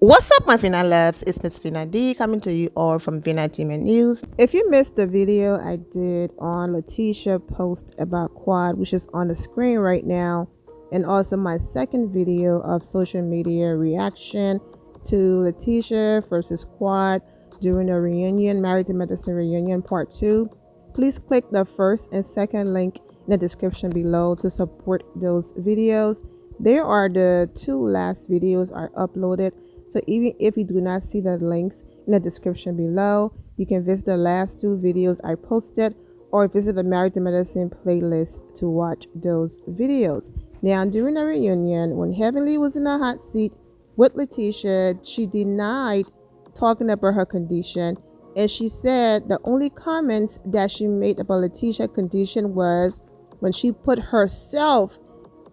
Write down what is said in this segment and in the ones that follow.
What's up, my Vina loves? It's Miss Vina D coming to you all from Vina Team and News. If you missed the video I did on Lateasha post about Quad, which is on the screen right now, and also my second video of social media reaction to Lateasha versus Quad during the reunion, Married to Medicine reunion part 2, please click the first and second link in the description below to support those videos. There are the two last videos are uploaded. So even if you do not see the links in the description below, you can visit the last two videos I posted or visit the Married to Medicine playlist to watch those videos. Now, during the reunion, when Heavenly was in a hot seat with Lateasha, she denied talking about her condition, and she said the only comments that she made about Lateasha's condition was when she put herself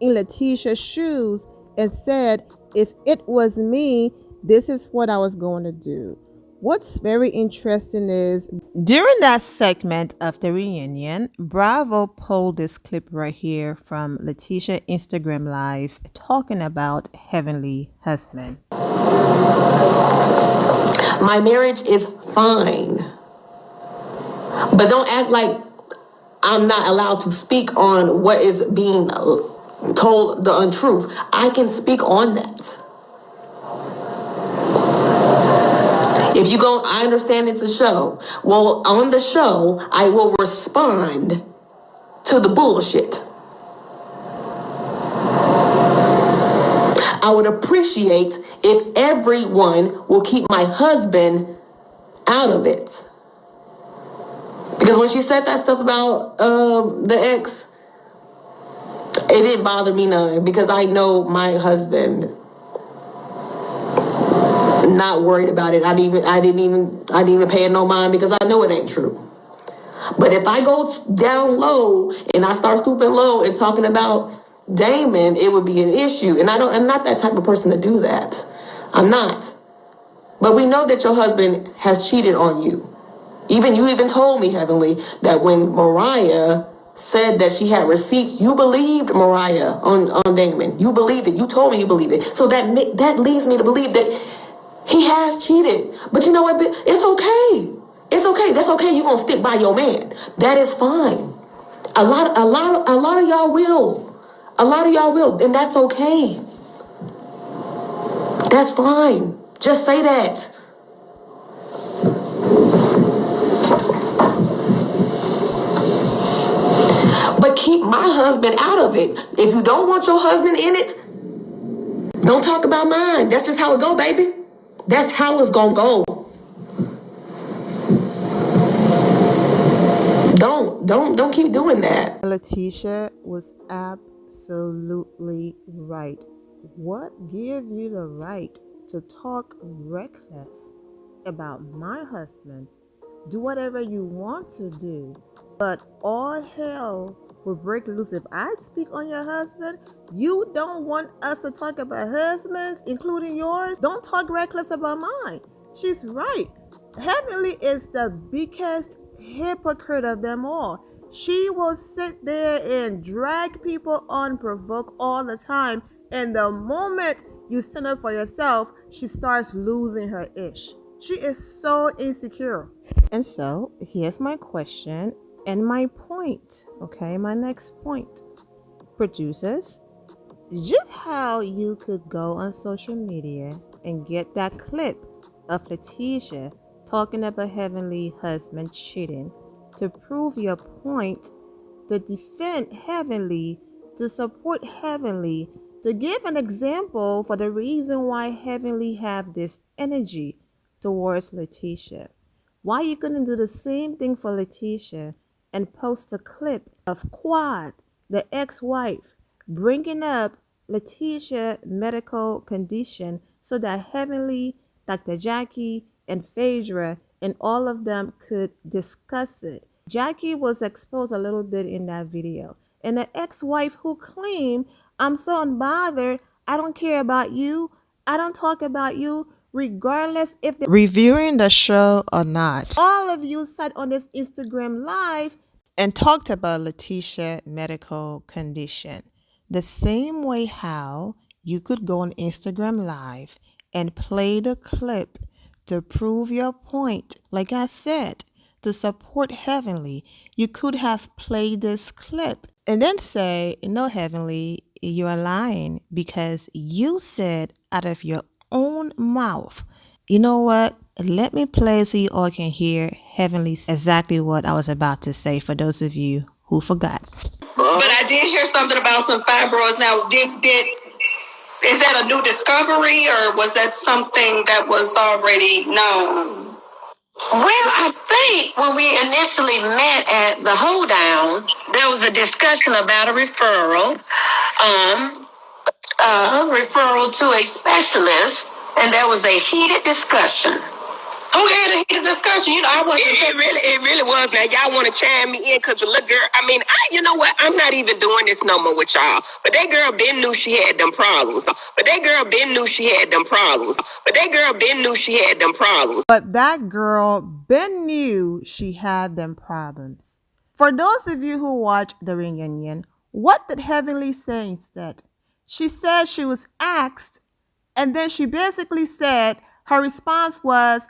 in Lateasha's shoes and said, if it was me, this is what I was going to do. What's very interesting is during that segment of the reunion, Bravo pulled this clip right here from Lateasha Instagram Live talking about Heavenly husband. My marriage is fine, but don't act like I'm not allowed to speak on what is being told the untruth. I can speak on that. If you go, I understand it's a show. Well, on the show, I will respond to the bullshit. I would appreciate if everyone will keep my husband out of it. Because when she said that stuff about the ex, it didn't bother me none, because I know my husband. Not worried about it. I didn't even pay it no mind, because I know it ain't true. But if I go down low and I start stooping low and talking about Damon, it would be an issue. And I'm not that type of person to do that. I'm not. But we know that your husband has cheated on you. You even told me, Heavenly, that when Mariah said that she had receipts, you believed Mariah on Damon. You believed it. You told me you believed it. So that leads me to believe that he has cheated. But you know what? It's okay. It's okay. That's okay. You're going to stick by your man. That is fine. A lot of y'all will. A lot of y'all will. And that's okay. That's fine. Just say that. But keep my husband out of it. If you don't want your husband in it, don't talk about mine. That's just how it go, baby. That's how it's gonna go. Don't keep doing that. Lateasha was absolutely right. What gave you the right to talk reckless about my husband? Do whatever you want to do, but all hell will break loose if I speak on your husband. You don't want us to talk about husbands, including yours. Don't talk reckless about mine. She's right. Heavenly is the biggest hypocrite of them all. She will sit there and drag people unprovoked all the time, and the moment you stand up for yourself, she starts losing her ish. She is so insecure. And so here's my question and my point, okay? My next point. Producers, just how you could go on social media and get that clip of Lateasha talking about Heavenly husband cheating to prove your point, to defend Heavenly, to support Heavenly, to give an example for the reason why Heavenly have this energy towards Lateasha. Why you couldn't do the same thing for Lateasha and post a clip of Quad, the ex-wife, bringing up Lateasha's medical condition so that Heavenly, Dr. Jackie, and Phaedra and all of them could discuss it. Jackie was exposed a little bit in that video. And the ex-wife who claimed, I'm so unbothered, I don't care about you, I don't talk about you, regardless if they're reviewing the show or not. All of you sat on this Instagram Live and talked about Lateasha's medical condition. The same way how you could go on Instagram Live and play the clip to prove your point. Like I said, to support Heavenly, you could have played this clip and then say, no, Heavenly, you're lying because you said out of your own mouth. You know what? Let me play so you all can hear Heavenly exactly what I was about to say for those of you who forgot. But I did hear something about some fibroids. Now, is that a new discovery or was that something that was already known? Well, I think when we initially met at the hoedown, there was a discussion about a referral to a specialist, and there was a heated discussion. Who had a heated discussion? You know, I wasn't. It really was. Now, y'all want to chime me in because the little girl, you know what? I'm not even doing this no more with y'all. But that girl been knew she had them problems. But that girl been knew she had them problems. But that girl been knew she had them problems. For those of you who watched the reunion, what did Heavenly say instead? She said she was asked, and then she basically said her response was,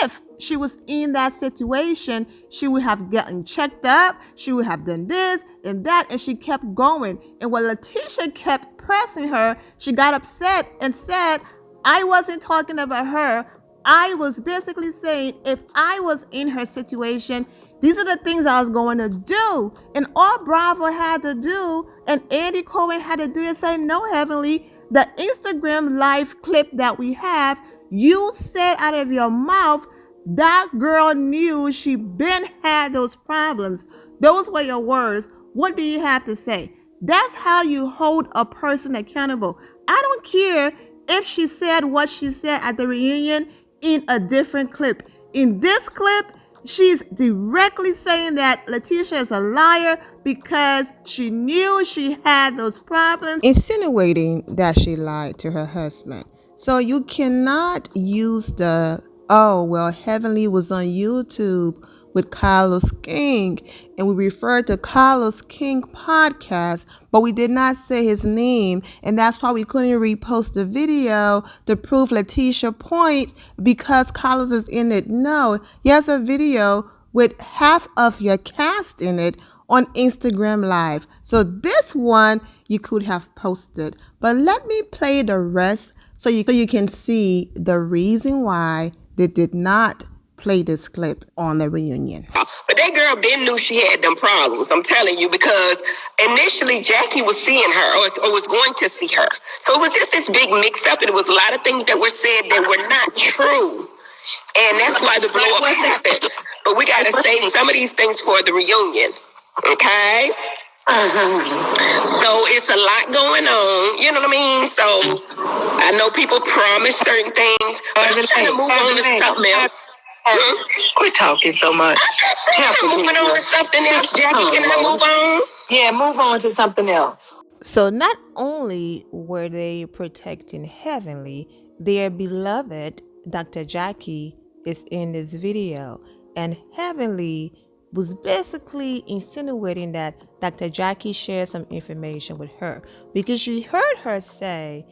if she was in that situation, she would have gotten checked up, she would have done this and that, and she kept going. And when Lateasha kept pressing her, she got upset and said, I wasn't talking about her. I was basically saying if I was in her situation, these are the things I was going to do. And all Bravo had to do and Andy Cohen had to do is say, no, Heavenly, the Instagram live clip that we have, you said out of your mouth, that girl knew she been had those problems. Those were your words. What do you have to say? That's how you hold a person accountable. I don't care if she said what she said at the reunion in a different clip. In this clip, she's directly saying that Lateasha is a liar because she knew she had those problems, insinuating that she lied to her husband. So you cannot use the, oh, well, Heavenly was on YouTube with Carlos King, and we referred to Carlos King podcast, but we did not say his name, and that's why we couldn't repost the video to prove Lateasha's point because Carlos is in it. No, he has a video with half of your cast in it on Instagram Live. So this one you could have posted, but let me play the rest so you can see the reason why they did not play this clip on the reunion. But that girl been knew she had them problems, I'm telling you, because initially Jackie was seeing her or was going to see her. So it was just this big mix up, and it was a lot of things that were said that were not true. And that's why the blow up happened. But we got to save some of these things for the reunion, okay? So it's a lot going on, you know what I mean? So I know people promise certain things, but I'm trying to move on to something else. Quit talking so much. I'm moving on to something else, Jackie. Can I move on? Yeah, move on to something else. So not only were they protecting Heavenly, their beloved Dr. Jackie is in this video, and Heavenly was basically insinuating that Dr. Jackie shared some information with her because you heard her say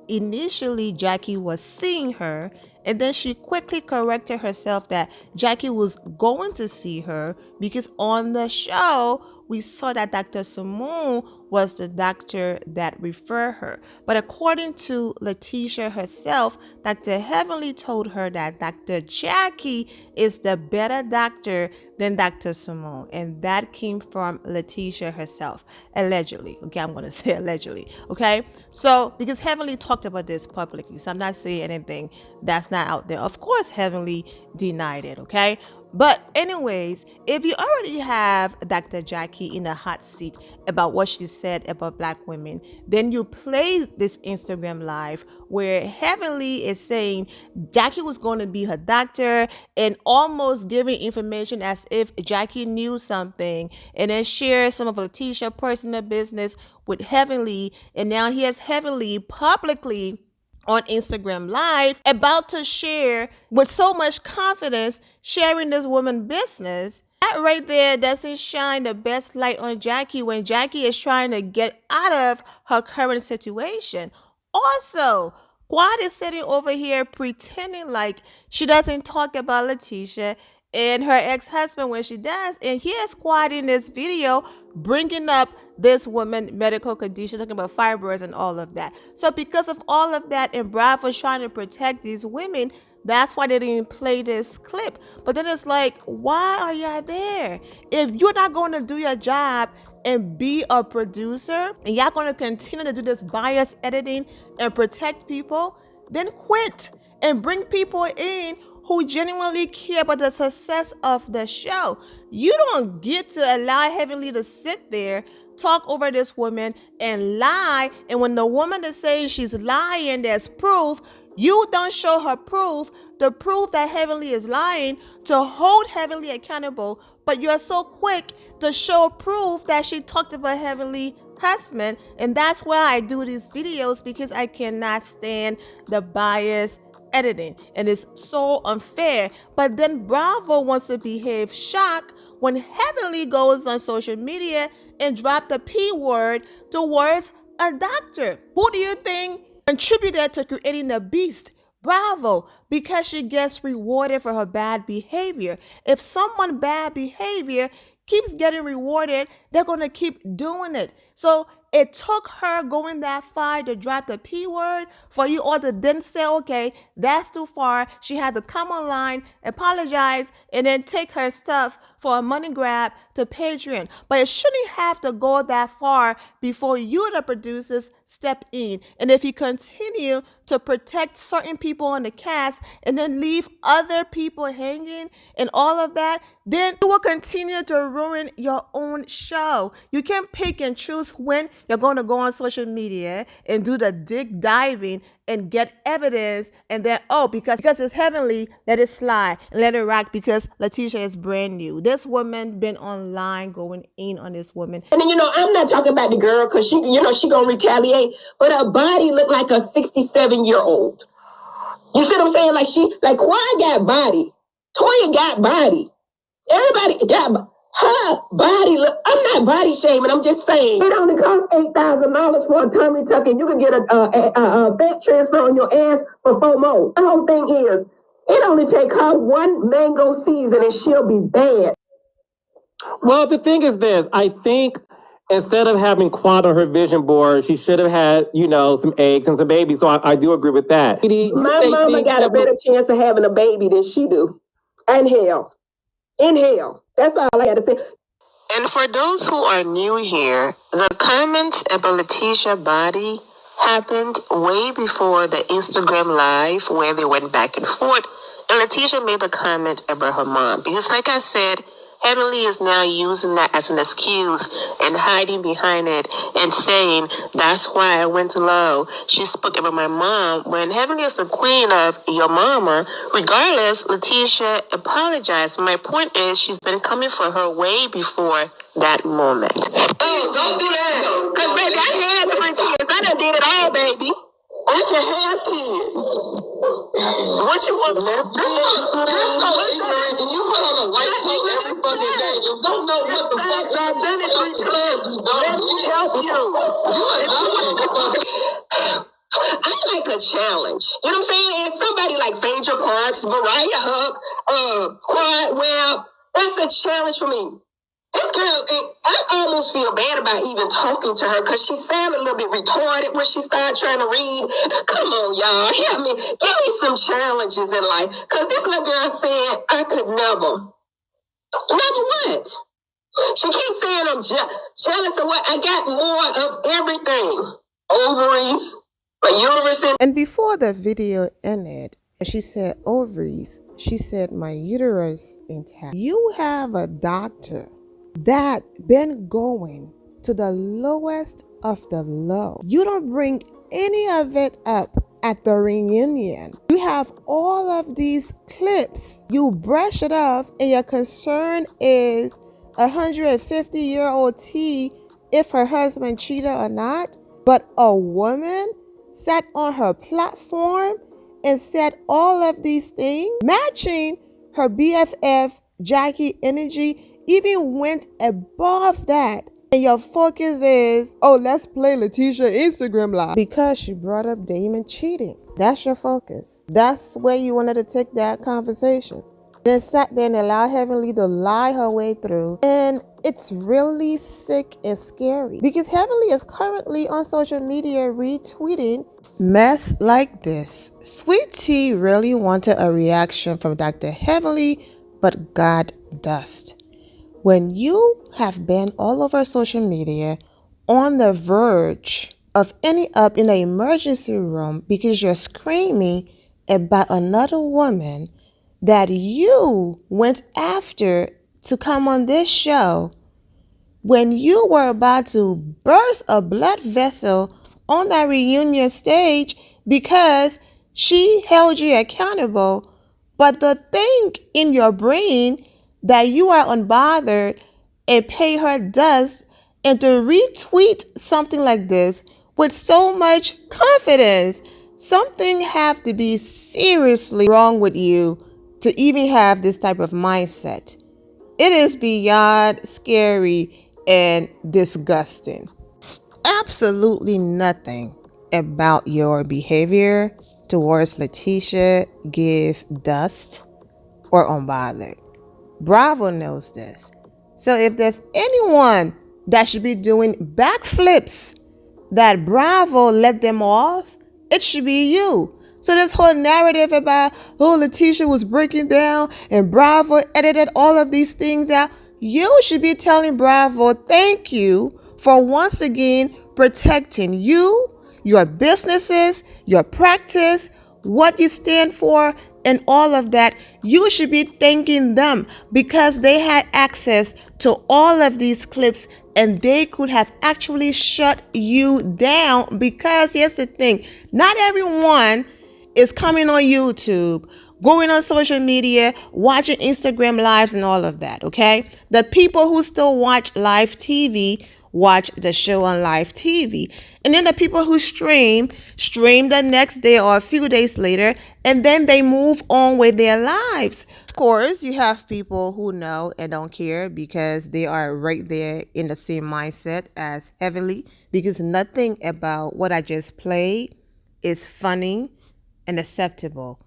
initially Jackie was seeing her, and then she quickly corrected herself that Jackie was going to see her because on the show we saw that Dr. Simone was the doctor that referred her. But according to Lateasha herself, Dr. Heavenly told her that Dr. Jackie is the better doctor than Dr. Simone. And that came from Lateasha herself, allegedly. Okay, I'm going to say allegedly. Okay, so because Heavenly talked about this publicly, so I'm not saying anything that's not out there. Of course, Heavenly denied it. Okay. But anyways, if you already have Dr. Jackie in the hot seat about what she said about Black women, then you play this Instagram live where Heavenly is saying Jackie was going to be her doctor and almost giving information as if Jackie knew something, and then share some of Lateasha's personal business with Heavenly. And now he has Heavenly publicly on Instagram Live about to share with so much confidence, sharing this woman's business. That right there doesn't shine the best light on Jackie when Jackie is trying to get out of her current situation. Also, Quad is sitting over here pretending like she doesn't talk about Lateasha and her ex-husband when she does. And here's Quad in this video bringing up this woman medical condition, talking about fibroids and all of that. So because of all of that, and Bravo's trying to protect these women, that's why they didn't play this clip. But then it's like, why are y'all there? If you're not going to do your job and be a producer, and y'all going to continue to do this bias editing and protect people, then quit and bring people in who genuinely care about the success of the show. You don't get to allow Heavenly to sit there, talk over this woman and lie, and when the woman is saying she's lying, there's proof. You don't show her proof, the proof that Heavenly is lying, to hold Heavenly accountable, but you're so quick to show proof that she talked about Heavenly husband. And that's why I do these videos, because I cannot stand the bias editing, and it's so unfair. But then Bravo wants to behave shocked when Heavenly goes on social media and drop the P word towards a doctor. Who do you think contributed to creating the beast? Bravo, because she gets rewarded for her bad behavior. If someone bad behavior keeps getting rewarded, they're going to keep doing it. So it took her going that far to drop the P word for you all to then say, okay, that's too far. She had to come online, apologize, and then take her stuff for a money grab to Patreon. But it shouldn't have to go that far before you, the producers, step in. And if you continue to protect certain people on the cast and then leave other people hanging and all of that, then you will continue to ruin your own show. You can't pick and choose when you're going to go on social media and do the dig diving and get evidence, and then, oh, because it's Heavenly, let it slide and let it rock because Lateasha is brand new. This woman been online going in on this woman. And then, I'm not talking about the girl because she gonna retaliate, but her body looked like a 67-year-old. You see what I'm saying? Like Quad got body, Toya got body, everybody got body. Her body look. I'm not body shaming. I'm just saying it only costs $8,000 for a tummy tuck, and you can get a fat transfer on your ass for FOMO. The whole thing is, it only take her one mango season, and she'll be bad. Well, the thing is this. I think instead of having Quad on her vision board, she should have had, some eggs and some babies. So I do agree with that. My mama got a better chance of having a baby than she do. Inhale. That's all I got to say. And for those who are new here, the comments about Lateasha's body happened way before the Instagram live where they went back and forth. And Lateasha made a comment about her mom. Because like I said, Heavenly is now using that as an excuse and hiding behind it and saying, that's why I went low. She spoke about my mom. When Heavenly is the queen of your mama, regardless, Lateasha apologized. My point is, she's been coming for her way before that moment. Oh, don't do that. Because, baby, I had 3 kids. I done did it all, baby. I can have kids. What you want? You're so ignorant, and you put on a white coat every fucking day. You don't know what the fuck I've done it 3 times. Let me help you. I like a challenge. You know what I'm saying? And somebody like Phaedra Parks, Mariah Huck, Quad Webb, that's a challenge for me. This girl, I almost feel bad about even talking to her because she sounded a little bit retarded when she started trying to read. Come on, y'all. Help me. Give me some challenges in life. Because this little girl said I could never. Never what? She keeps saying I'm jealous of what? I got more of everything. Ovaries, my uterus. And before the video ended, and she said ovaries, she said my uterus intact. You have a doctor that been going to the lowest of the low. You don't bring any of it up at the reunion. You have all of these clips. You brush it off, and your concern is 150-year-old T, if her husband cheated or not. But a woman sat on her platform and said all of these things, matching her BFF Jackie energy, even went above that And your focus is, oh, let's play Lateasha Instagram live because she brought up Damon cheating. That's your focus. That's where you wanted to take that conversation. Then sat there and allowed Heavenly to lie her way through. And it's really sick and scary because Heavenly is currently on social media retweeting mess like this. Sweet Tea really wanted a reaction from Dr. Heavenly, but got dust. When you have been all over social media on the verge of ending up in an emergency room because you're screaming about another woman that you went after to come on this show, when you were about to burst a blood vessel on that reunion stage because she held you accountable, but the thing in your brain that you are unbothered and pay her dust, and to retweet something like this with so much confidence, something have to be seriously wrong with you to even have this type of mindset. It is beyond scary and disgusting. Absolutely nothing about your behavior towards Lateasha give dust or unbothered. Bravo knows this. So if there's anyone that should be doing backflips that Bravo let them off, it should be you. So this whole narrative about, oh, Lateasha was breaking down and Bravo edited all of these things out, you should be telling Bravo, thank you for once again protecting you, your businesses, your practice, what you stand for, and all of that. You should be thanking them because they had access to all of these clips and they could have actually shut you down. Because here's the thing, not everyone is coming on YouTube, going on social media, watching Instagram lives and all of that, okay? The people who still watch live TV watch the show on live TV. And then the people who stream the next day or a few days later, and then they move on with their lives. Of course, you have people who know and don't care because they are right there in the same mindset as Heavenly, because nothing about what I just played is funny and acceptable.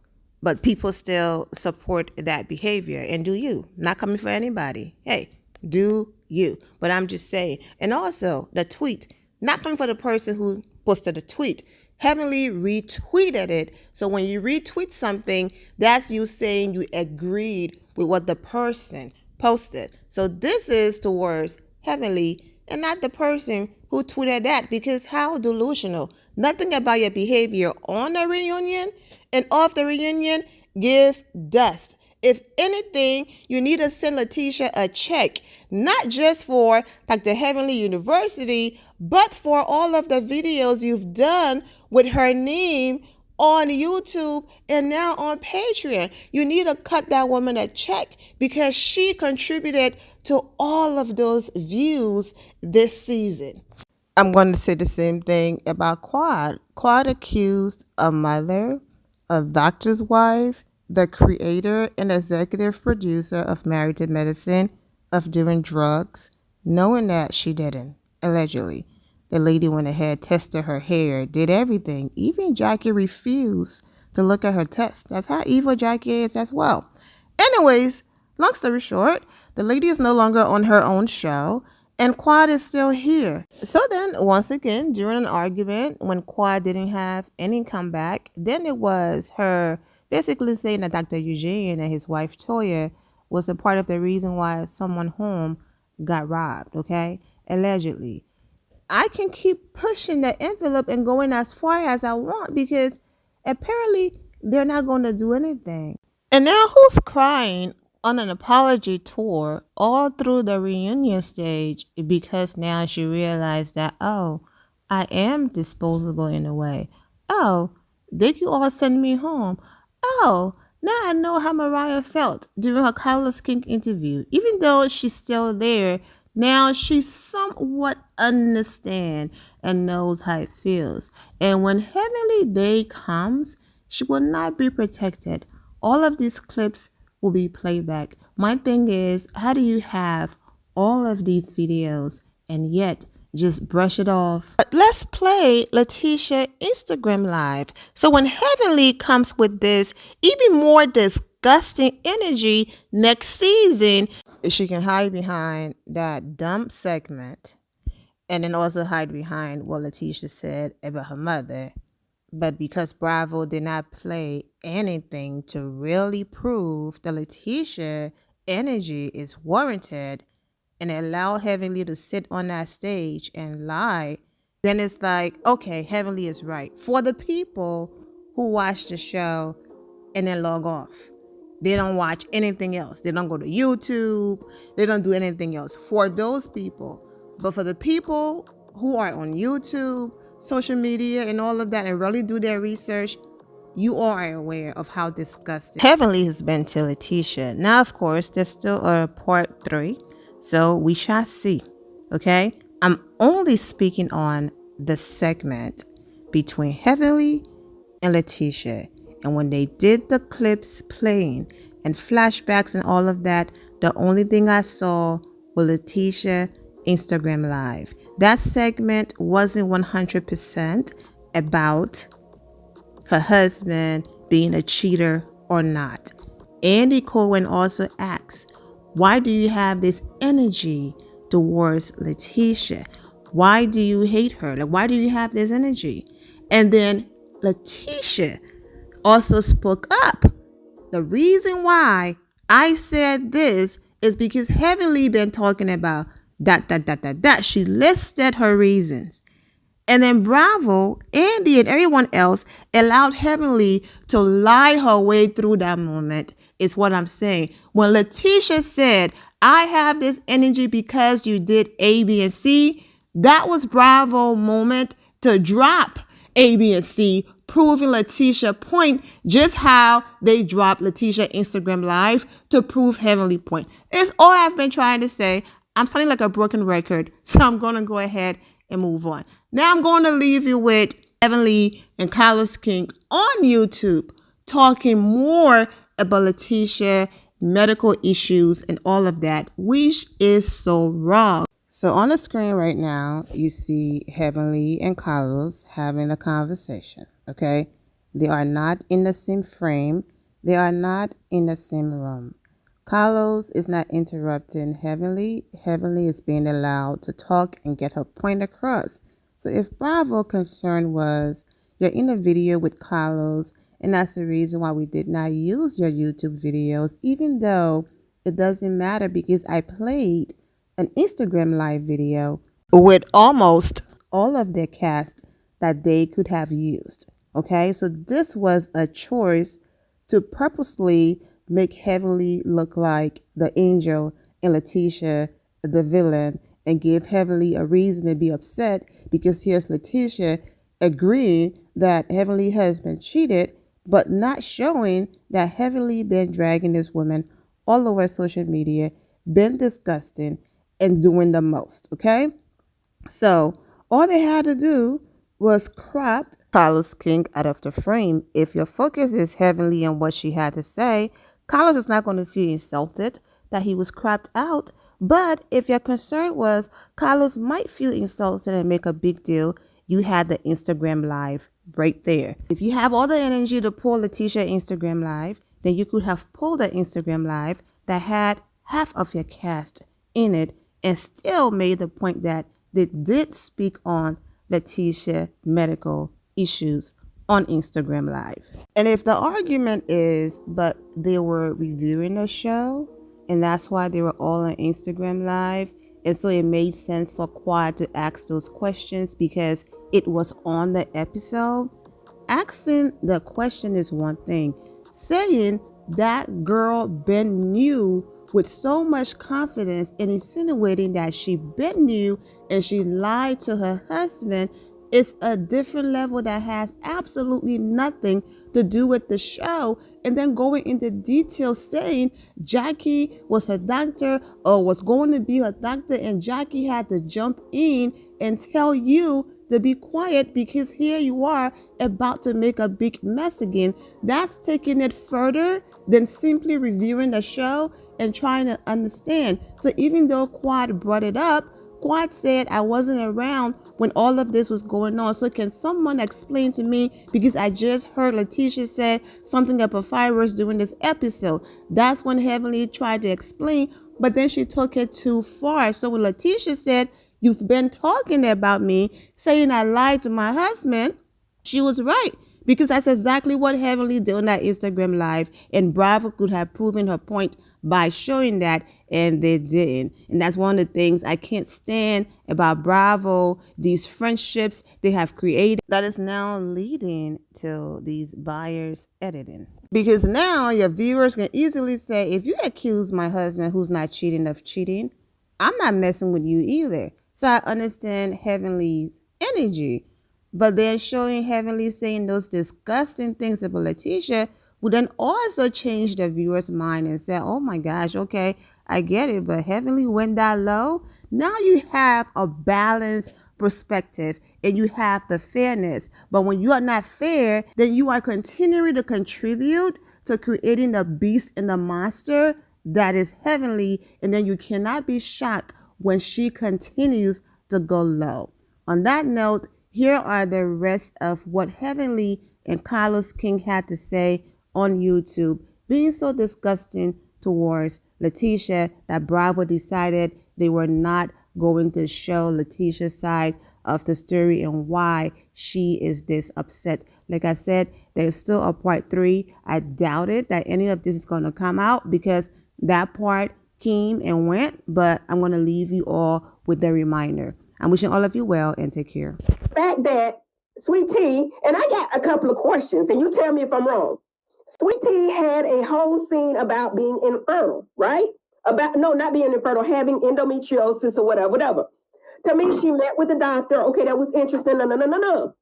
But people still support that behavior. And do you? Not coming for anybody. Hey, do you? But I'm just saying. And also the tweet, not coming for the person who posted the tweet. Heavenly retweeted it. So when you retweet something, that's you saying you agreed with what the person posted. So this is towards Heavenly and not the person who tweeted that, because how delusional. Nothing about your behavior on the reunion and off the reunion give dust. If anything, you need to send Lateasha a check, not just for Dr. Heavenly University, but for all of the videos you've done with her name on YouTube and now on Patreon. You need to cut that woman a check because she contributed to all of those views this season. I'm going to say the same thing about Quad. Quad accused a mother, a doctor's wife, the creator and executive producer of Married to Medicine of doing drugs, knowing that she didn't, allegedly. The lady went ahead, tested her hair, did everything. Even Jackie refused to look at her test. That's how evil Jackie is as well. Anyways, long story short, the lady is no longer on her own show, and Quad is still here. So then, once again, during an argument, when Quad didn't have any comeback, then it was her basically saying that Dr. Eugene and his wife Toya was a part of the reason why someone home got robbed, okay? Allegedly. I can keep pushing the envelope and going as far as I want because apparently they're not going to do anything. And now who's crying on an apology tour all through the reunion stage because now she realized that, oh, I am disposable in a way. Oh, they could all send me home. Oh, now I know how Mariah felt during her Carlos King interview. Even though she's still there, now she somewhat understands and knows how it feels. And when Heavenly Day comes, she will not be protected. All of these clips will be playback. My thing is, how do you have all of these videos and yet just brush it off. But let's play Lateasha Instagram Live. So when Heavenly comes with this even more disgusting energy next season, she can hide behind that dump segment and then also hide behind what Lateasha said about her mother. But because Bravo did not play anything to really prove that Lateasha energy is warranted, and allow Heavenly to sit on that stage and lie, then it's like, okay, Heavenly is right. For the people who watch the show and then log off, they don't watch anything else. They don't go to YouTube. They don't do anything else. For those people. But for the people who are on YouTube, social media, and all of that, and really do their research, you are aware of how disgusting Heavenly has been to Lateasha. Now, of course, there's still a part 3, so we shall see. Okay, I'm only speaking on the segment between Heavenly and Lateasha, and when they did the clips playing and flashbacks and all of that, the only thing I saw was Lateasha Instagram Live. That segment wasn't 100% about her husband being a cheater or not. Andy Cohen also asks, why do you have this energy towards Lateasha? Why do you hate her? Like, why do you have this energy? And then Lateasha also spoke up. The reason why I said this is because Heavenly been talking about that. She listed her reasons. And then Bravo, Andy, and everyone else allowed Heavenly to lie her way through that moment, is what I'm saying. When Lateasha said, I have this energy because you did A, B, and C, that was Bravo moment to drop A, B, and C, proving Lateasha point, just how they dropped Lateasha Instagram Live to prove Heavenly point. It's all I've been trying to say. I'm sounding like a broken record, so I'm going to go ahead and move on. Now I'm going to leave you with Heavenly and Carlos King on YouTube talking more about Lateasha, medical issues, and all of that, which is so wrong. So on the screen right now, you see Heavenly and Carlos having a conversation, okay? They are not in the same frame. They are not in the same room. Carlos is not interrupting Heavenly. Heavenly is being allowed to talk and get her point across. So if Bravo concern was, you're in a video with Carlos, and that's the reason why we did not use your YouTube videos, even though it doesn't matter because I played an Instagram Live video with almost all of their cast that they could have used. Okay, so this was a choice to purposely make Heavenly look like the angel and Lateasha the villain, and give Heavenly a reason to be upset because here's Lateasha agreeing that Heavenly has been cheated, but not showing that Heavenly been dragging this woman all over social media, been disgusting, and doing the most, okay? So all they had to do was crop Carlos King out of the frame. If your focus is heavily on what she had to say, Carlos is not going to feel insulted that he was cropped out. But if your concern was Carlos might feel insulted and make a big deal, you had the Instagram Live right there. If you have all the energy to pull Lateasha Instagram Live, then you could have pulled the Instagram Live that had half of your cast in it and still made the point that they did speak on Lateasha medical issues on Instagram Live. And if the argument is, but they were reviewing the show, and that's why they were all on Instagram Live, and so it made sense for Quad to ask those questions because it was on the episode. Asking the question is one thing. Saying that girl Ben knew with so much confidence and insinuating that she Ben knew and she lied to her husband is a different level that has absolutely nothing to do with the show. And then going into detail saying Jackie was her doctor or was going to be her doctor, and Jackie had to jump in and tell you to be quiet because here you are about to make a big mess again. That's taking it further than simply reviewing the show and trying to understand. So even though Quad brought it up, Quad said I wasn't around when all of this was going on. So can someone explain to me, because I just heard Lateasha say something about virus during this episode. That's when Heavenly tried to explain, but then she took it too far. So when Lateasha said, you've been talking about me, saying I lied to my husband, she was right. Because that's exactly what Heavenly did on that Instagram live. And Bravo could have proven her point by showing that, and they didn't. And that's one of the things I can't stand about Bravo, these friendships they have created that is now leading to these buyers editing. Because now your viewers can easily say, if you accuse my husband who's not cheating of cheating, I'm not messing with you either. So I understand Heavenly's energy. But they're showing Heavenly saying those disgusting things about Lateasha would then also change the viewer's mind and say, oh my gosh, okay, I get it, but Heavenly went that low. Now you have a balanced perspective and you have the fairness. But when you are not fair, then you are continuing to contribute to creating the beast and the monster that is Heavenly, and then you cannot be shocked when she continues to go low. On that note, here are the rest of what Heavenly and Carlos King had to say on YouTube, being so disgusting towards Lateasha that Bravo decided they were not going to show Lateasha's side of the story and why she is this upset. Like I said, there's still a part 3. I doubt it that any of this is going to come out because that part came and went, but I'm going to leave you all with the reminder. I'm wishing all of you well and take care. Fact that Sweet Tea, and I got a couple of questions, and you tell me if I'm wrong. Sweet Tea had a whole scene about being infertile, right? Not being infertile, having endometriosis or whatever. To me, she met with the doctor. Okay, that was interesting. No.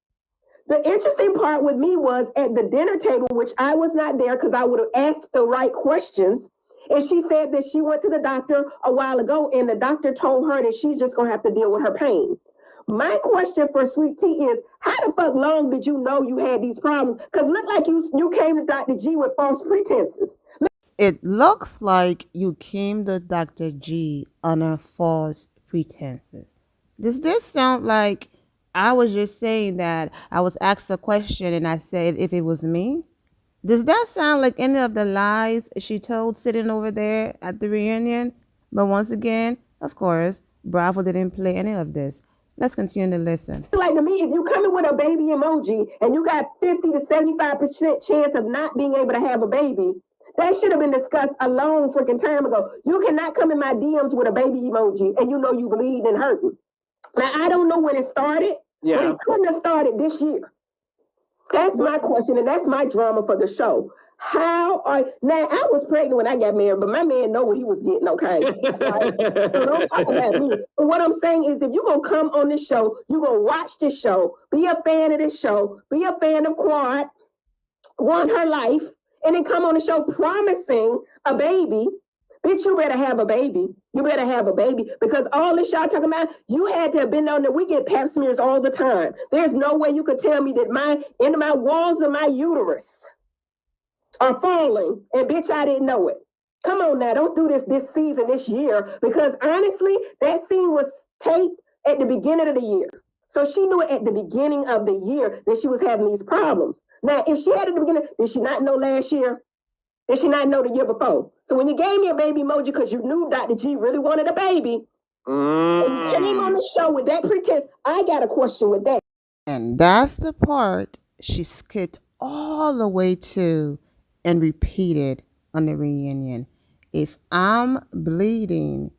The interesting part with me was at the dinner table, which I was not there because I would have asked the right questions. And she said that she went to the doctor a while ago, and the doctor told her that she's just going to have to deal with her pain. My question for Sweet Tea is, how the fuck long did you know you had these problems? Because it looked like you came to Dr. G with false pretenses. It looks like you came to Dr. G under false pretenses. Does this sound like I was just saying that I was asked a question and I said if it was me? Does that sound like any of the lies she told sitting over there at the reunion? But once again, of course, Bravo didn't play any of this. Let's continue to listen. Like to me, if you come in with a baby emoji and you got 50 to 75% chance of not being able to have a baby, that should have been discussed a long freaking time ago. You cannot come in my DMs with a baby emoji and you know you bleed and hurting. Now, I don't know when it started, but it couldn't have started this year. That's my question, and that's my drama for the show. Now, I was pregnant when I got married, but my man know what he was getting, okay? Right? So don't talk about me. But what I'm saying is if you're going to come on this show, you're going to watch this show, be a fan of this show, be a fan of Quad, want her life, and then come on the show promising a baby, bitch, you better have a baby. You better have a baby. Because all this y'all talking about, you had to have been on there. We get pap smears all the time. There's no way you could tell me that my walls of my uterus are falling, and bitch, I didn't know it. Come on now, don't do this season, this year, because honestly, that scene was taped at the beginning of the year. So she knew it at the beginning of the year that she was having these problems. Now, if she had it at the beginning, did she not know last year? Did she not know the year before? So when you gave me a baby emoji because you knew Dr. G really wanted a baby, and you came on the show with that pretense, I got a question with that. And that's the part she skipped all the way to and repeated on the reunion. If I'm bleeding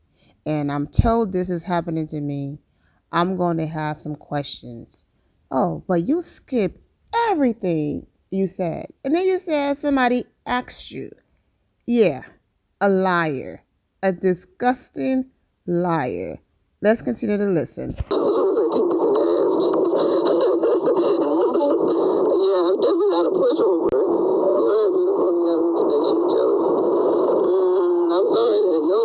and I'm told this is happening to me, I'm going to have some questions. Oh, but you skipped everything you said. And then you said somebody asked you. Yeah, a liar. A disgusting liar. Let's continue to listen. Yeah, I'm definitely not a pushover. She's jealous. I'm sorry that you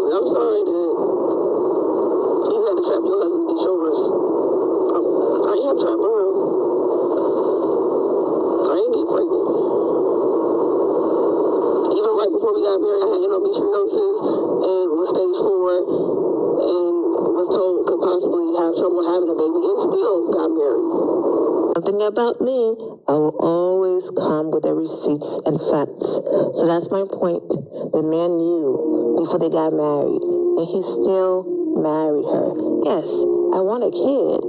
had to trap your husband to show us. I am trapped mine. I ain't get pregnant. Even right before we got married, I had endometriosis and was stage 4 and was told could possibly have trouble having a baby and still got married. One thing about me, I will always come with the receipts and facts. So that's my point. The man knew before they got married, and he still married her. Yes, I want a kid.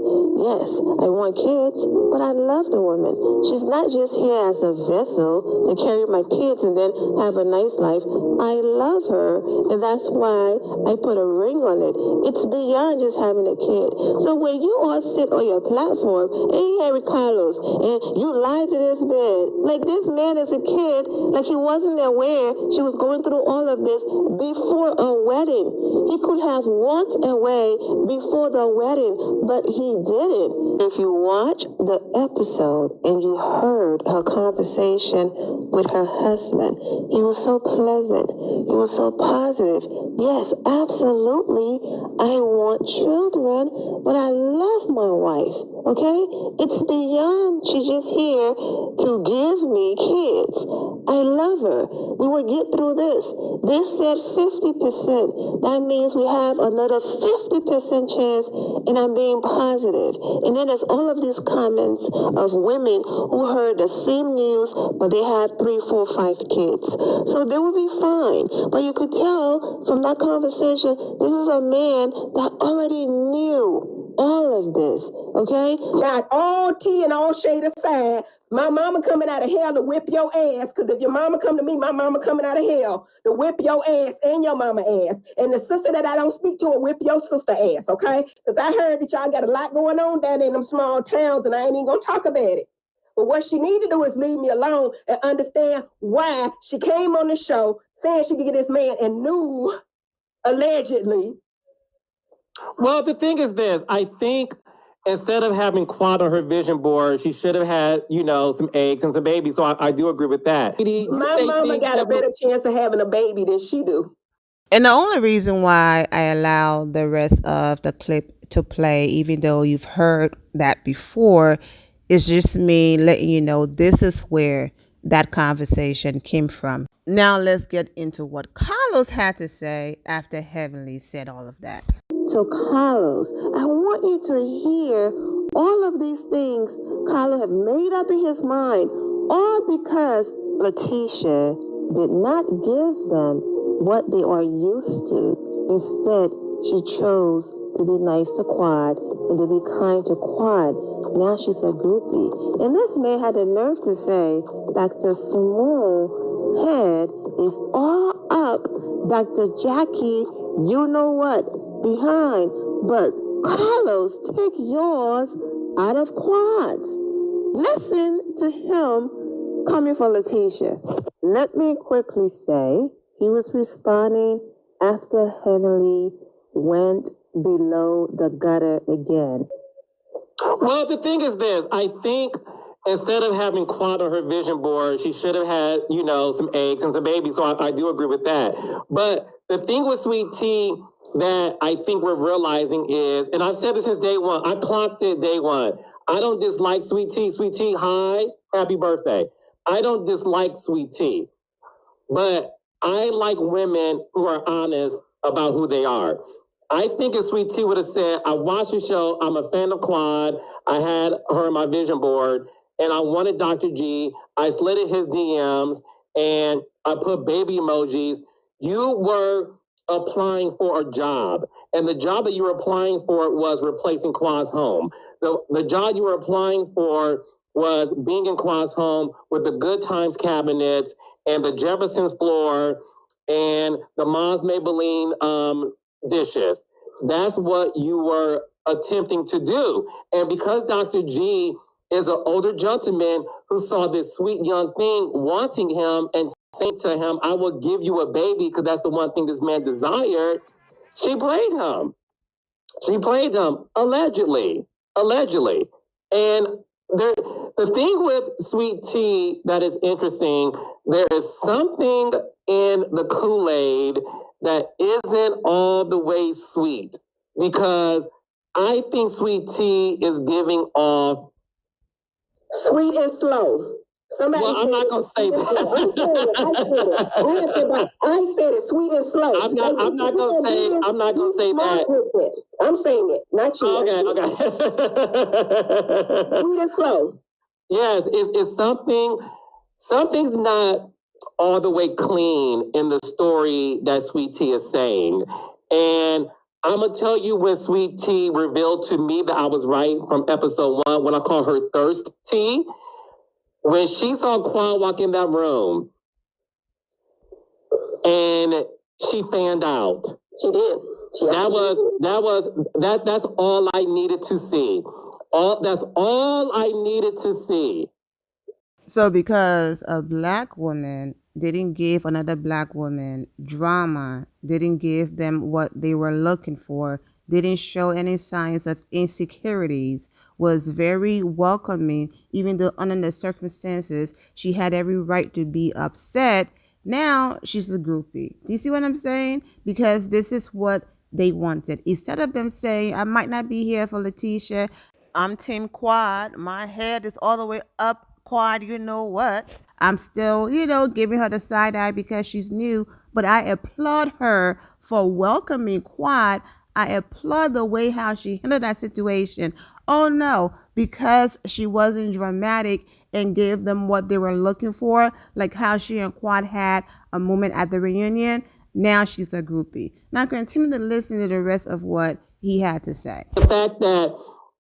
Yes, I want kids, but I love the woman. She's not just here as a vessel to carry my kids and then have a nice life. I love her, and that's why I put a ring on it. It's beyond just having a kid. So when you all sit on your platform, hey, Harry Carlos, and you lied to this man, like this man is a kid, like he wasn't aware she was going through all of this before a wedding. He could have walked away before the wedding, but he didn't. If you watch the episode and you heard her conversation with her husband, he was so pleasant. He was so positive. Yes, absolutely, I want children, but I love my wife, okay? It's beyond she's just here to give me kids. I love her. We will get through this. They said 50%. That means we have another 50% chance, and I'm being positive. And then there's all of these comments of women who heard the same news, but they had 3, 4, 5 kids. So they will be fine. But you could tell from that conversation, this is a man that already knew all of this, okay? Got all tea and all shade aside. My mama coming out of hell to whip your ass, because if your mama come to me, my mama coming out of hell to whip your ass and your mama ass. And the sister that I don't speak to will whip your sister ass, okay? Because I heard that y'all got a lot going on down in them small towns, and I ain't even going to talk about it. But what she need to do is leave me alone and understand why she came on the show saying she could get this man and knew, allegedly. Well, the thing is this, I think instead of having quad on her vision board, she should have had, some eggs and some babies. So I do agree with that. My mama got a better chance of having a baby than she do. And the only reason why I allow the rest of the clip to play, even though you've heard that before, is just me letting you know this is where that conversation came from. Now let's get into what Carlos had to say after Heavenly said all of that. So Carlos, I want you to hear all of these things Carlos have made up in his mind, all because Lateasha did not give them what they are used to. Instead, she chose to be nice to Quad and to be kind to Quad. Now she's a groupie. And this man had the nerve to say Dr. Simone head is all up Dr. Jackie, you know what, behind. But Carlos, take yours out of Quad's. Listen to him coming for Lateasha. Let me quickly say, he was responding after Heavenly went below the gutter again. Well, the thing is this, I think instead of having quad on her vision board, she should have had, some eggs and some babies. So I do agree with that. But the thing with Sweet Tea that I think we're realizing is, and I've said this since day one, I clocked it day one. I don't dislike Sweet Tea. Sweet Tea, hi, happy birthday. I don't dislike Sweet Tea. But I like women who are honest about who they are. I think if Sweet Tea would have said, I watched the show, I'm a fan of Quad, I had her on my vision board, and I wanted Dr. G, I slid in his DMs, and I put baby emojis, you were applying for a job. And the job that you were applying for was replacing Quad's home. The job you were applying for was being in Quad's home with the Good Times cabinets and the Jefferson's floor and the Mom's Maybelline dishes. That's what you were attempting to do. And because Dr. G is an older gentleman who saw this sweet young thing wanting him and saying to him, I will give you a baby because that's the one thing this man desired, she played him. She played him, allegedly. And the thing with Sweet Tea that is interesting, there is something in the Kool-Aid that isn't all the way sweet, because I think Sweet Tea is giving off sweet and slow. Somebody Well, I'm not gonna say that. I said it, sweet and slow. I'm not gonna say that. I'm saying it, not you. Okay. Sweet and slow. Yes, it's something's not all the way clean in the story that Sweet Tea is saying. And I'm gonna tell you when Sweet Tea revealed to me that I was right from episode 1, when I call her Thirst Tea. When she saw Quan walk in that room and she fanned out. She did. That's all I needed to see. That's all I needed to see. So because a black woman didn't give another black woman drama, didn't give them what they were looking for, didn't show any signs of insecurities, was very welcoming, even though under the circumstances she had every right to be upset. Now she's a groupie. Do you see what I'm saying? Because this is what they wanted. Instead of them saying, I might not be here for Lateasha, I'm Team Quad, my head is all the way up, Quad, you know what? I'm still, giving her the side eye because she's new, but I applaud her for welcoming Quad. I applaud the way how she handled that situation. Oh no, because she wasn't dramatic and gave them what they were looking for, like how she and Quad had a moment at the reunion. Now she's a groupie. Now continue to listen to the rest of what he had to say. The fact that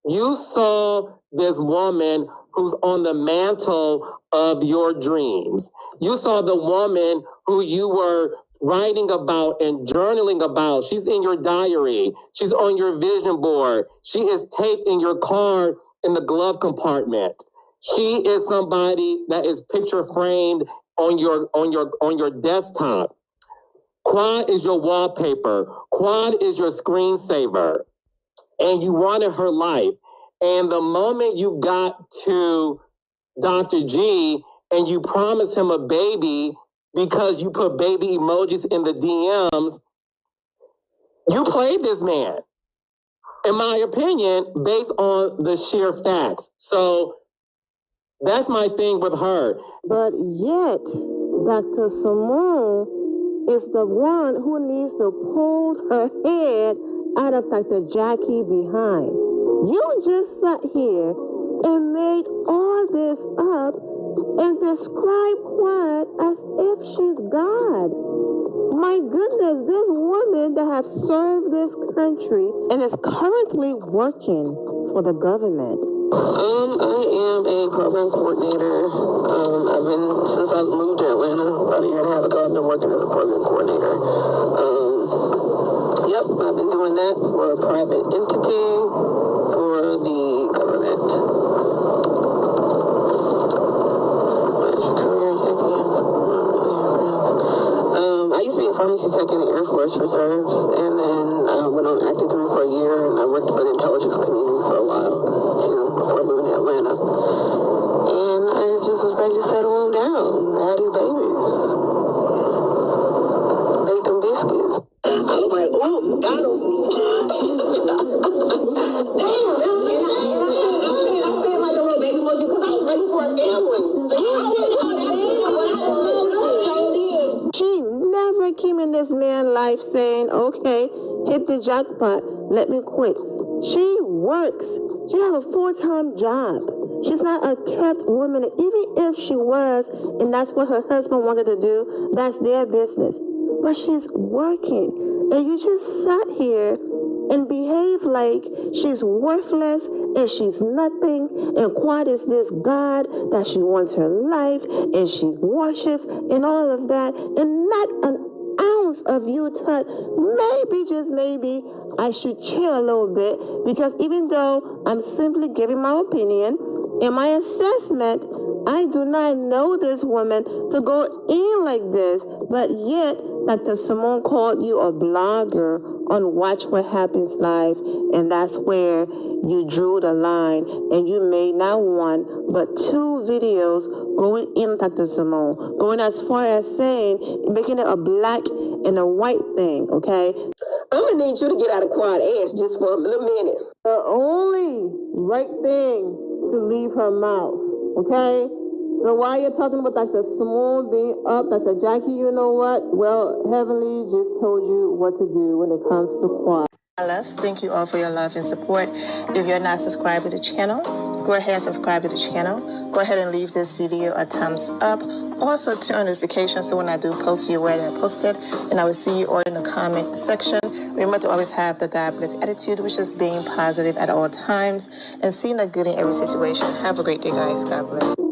you saw this woman who's on the mantle of your dreams. You saw the woman who you were writing about and journaling about. She's in your diary. She's on your vision board. She is taped in your car in the glove compartment. She is somebody that is picture framed on your desktop. Quad is your wallpaper. Quad is your screensaver. And you wanted her life. And the moment you got to Dr. G and you promised him a baby because you put baby emojis in the DMs, you played this man, in my opinion, based on the sheer facts. So that's my thing with her. But yet, Dr. Simone is the one who needs to pull her head out of Dr. Jackie behind. You just sat here and made all this up and describe Quad as if she's God. My goodness, this woman that has served this country and is currently working for the government. I am a program coordinator. I've been, since I moved to Atlanta about a year and a half ago, I've been working as a program coordinator. Yep, I've been doing that for a private entity for the government. I used to be a pharmacy tech in the Air Force Reserves, and then I went on active duty for a year, and I worked for the intelligence community for a while, too, before moving to Atlanta. And I just was ready to settle them down. I had these babies. Baked them biscuits. I was like, oh, got him. Damn, I feel like a little baby monkey because I was ready for a family. She never came in this man's life saying, okay, hit the jackpot, let me quit. She works. She has a full-time job. She's not a kept woman. Even if she was, and that's what her husband wanted to do, that's their business. But she's working. And you just sat here and behave like she's worthless and she's nothing, and Quad is this God that she wants her life and she worships and all of that, and not an ounce of you thought, maybe, just maybe, I should chill a little bit, because even though I'm simply giving my opinion and my assessment, I do not know this woman to go in like this, but yet Dr. Simone called you a blogger on Watch What Happens Live, and that's where you drew the line, and you made not one, but 2 videos going in Dr. Simone, going as far as saying, making it a black and a white thing, okay? I'm gonna need you to get out of Quad ass just for a little minute. The only right thing to leave her mouth, okay? So while you're talking about Dr. Small being up, Dr. Jackie, you know what? Well, Heavenly just told you what to do when it comes to quiet. My loves, thank you all for your love and support. If you're not subscribed to the channel, go ahead and subscribe to the channel. Go ahead and leave this video a thumbs up. Also turn on notifications so when I do post, you're aware that I posted. And I will see you all in the comment section. Remember to always have the God bless attitude, which is being positive at all times and seeing the good in every situation. Have a great day, guys. God bless.